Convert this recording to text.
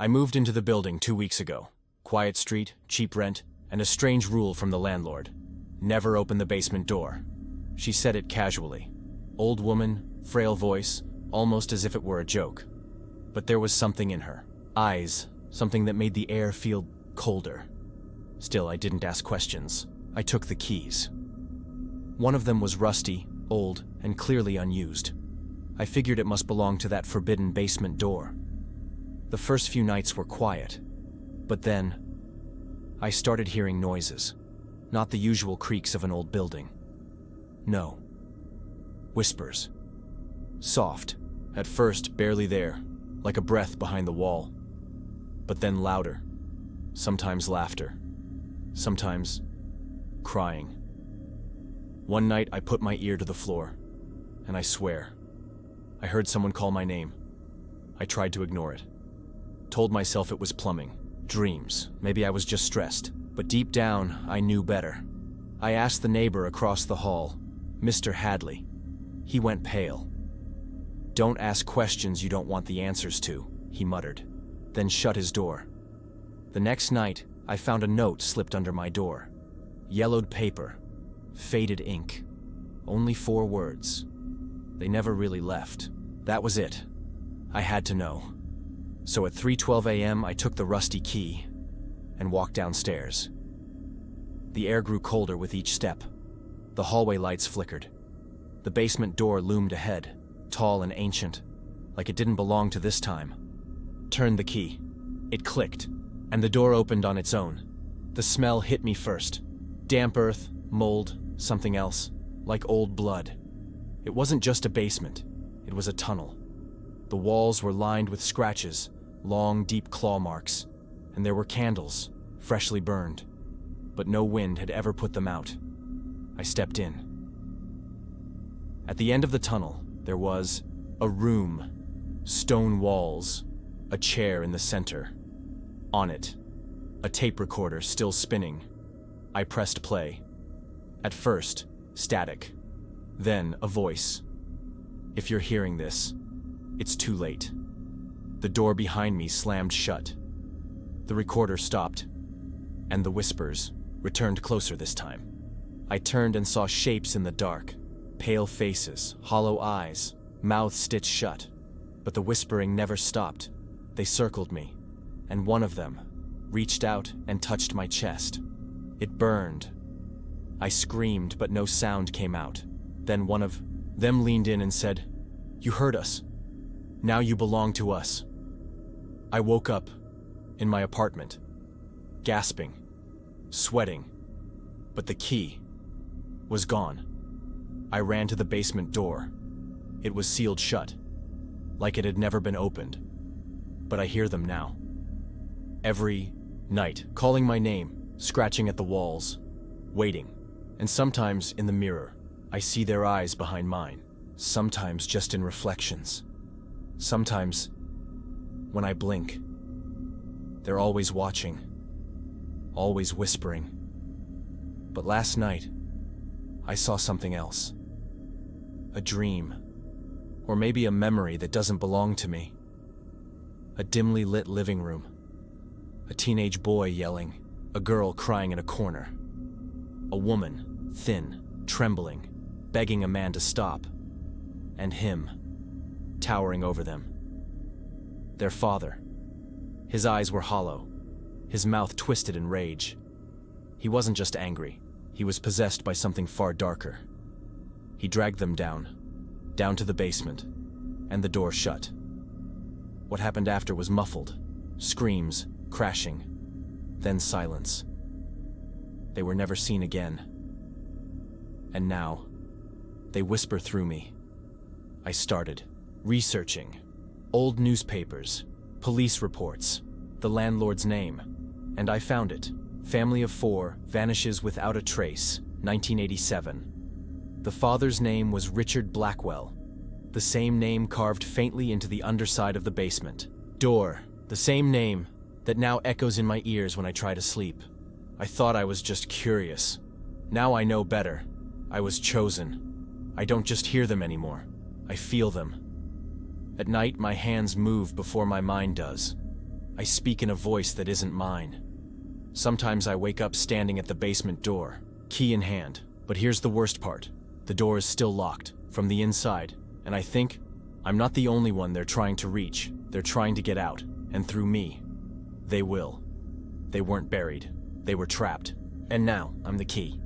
I moved into the building 2 weeks ago. Quiet street, cheap rent, and a strange rule from the landlord. Never open the basement door. She said it casually. Old woman, frail voice, almost as if it were a joke. But there was something in her eyes, something that made the air feel colder. Still, I didn't ask questions. I took the keys. One of them was rusty, old, and clearly unused. I figured it must belong to that forbidden basement door. The first few nights were quiet, but then I started hearing noises. Not the usual creaks of an old building. No. Whispers. Soft, at first barely there, like a breath behind the wall. But then louder. Sometimes laughter. Sometimes crying. One night I put my ear to the floor, and I swear, I heard someone call my name. I tried to ignore it. Told myself it was plumbing, dreams, maybe I was just stressed. But deep down, I knew better. I asked the neighbor across the hall, Mr. Hadley. He went pale. "Don't ask questions you don't want the answers to," he muttered, then shut his door. The next night, I found a note slipped under my door. Yellowed paper, faded ink, only 4 words. They never really left. That was it. I had to know. So at 3:12 a.m., I took the rusty key and walked downstairs. The air grew colder with each step. The hallway lights flickered. The basement door loomed ahead, tall and ancient, like it didn't belong to this time. Turned the key. It clicked, and the door opened on its own. The smell hit me first. Damp earth, mold, something else, like old blood. It wasn't just a basement, it was a tunnel. The walls were lined with scratches, long, deep claw marks, and there were candles, freshly burned. But no wind had ever put them out. I stepped in. At the end of the tunnel, there was a room. Stone walls, a chair in the center. On it, a tape recorder still spinning. I pressed play. At first, static. Then a voice. "If you're hearing this, it's too late." The door behind me slammed shut. The recorder stopped, and the whispers returned closer this time. I turned and saw shapes in the dark, pale faces, hollow eyes, mouths stitched shut. But the whispering never stopped. They circled me, and one of them reached out and touched my chest. It burned. I screamed, but no sound came out. Then one of them leaned in and said, "You heard us. Now you belong to us." I woke up in my apartment, gasping, sweating, but the key was gone. I ran to the basement door. It was sealed shut, like it had never been opened. But I hear them now. Every night, calling my name, scratching at the walls, waiting. And sometimes in the mirror, I see their eyes behind mine. Sometimes just in reflections. Sometimes when I blink. They're always watching, always whispering. But last night, I saw something else. A dream, or maybe a memory that doesn't belong to me. A dimly lit living room. A teenage boy yelling, a girl crying in a corner. A woman, thin, trembling, begging a man to stop. And him, towering over them. Their father. His eyes were hollow, his mouth twisted in rage. He wasn't just angry, he was possessed by something far darker. He dragged them down to the basement, and the door shut. What happened after was muffled, screams, crashing, then silence. They were never seen again. And now, they whisper through me. I started researching. Old newspapers, police reports, the landlord's name, and I found it. Family of 4 vanishes without a trace, 1987. The father's name was Richard Blackwell, the same name carved faintly into the underside of the basement. Door, the same name that now echoes in my ears when I try to sleep. I thought I was just curious. Now I know better. I was chosen. I don't just hear them anymore. I feel them. At night, my hands move before my mind does. I speak in a voice that isn't mine. Sometimes I wake up standing at the basement door, key in hand. But here's the worst part. The door is still locked from the inside, and I think I'm not the only one they're trying to reach. They're trying to get out, and through me, they will. They weren't buried. They were trapped. And now, I'm the key.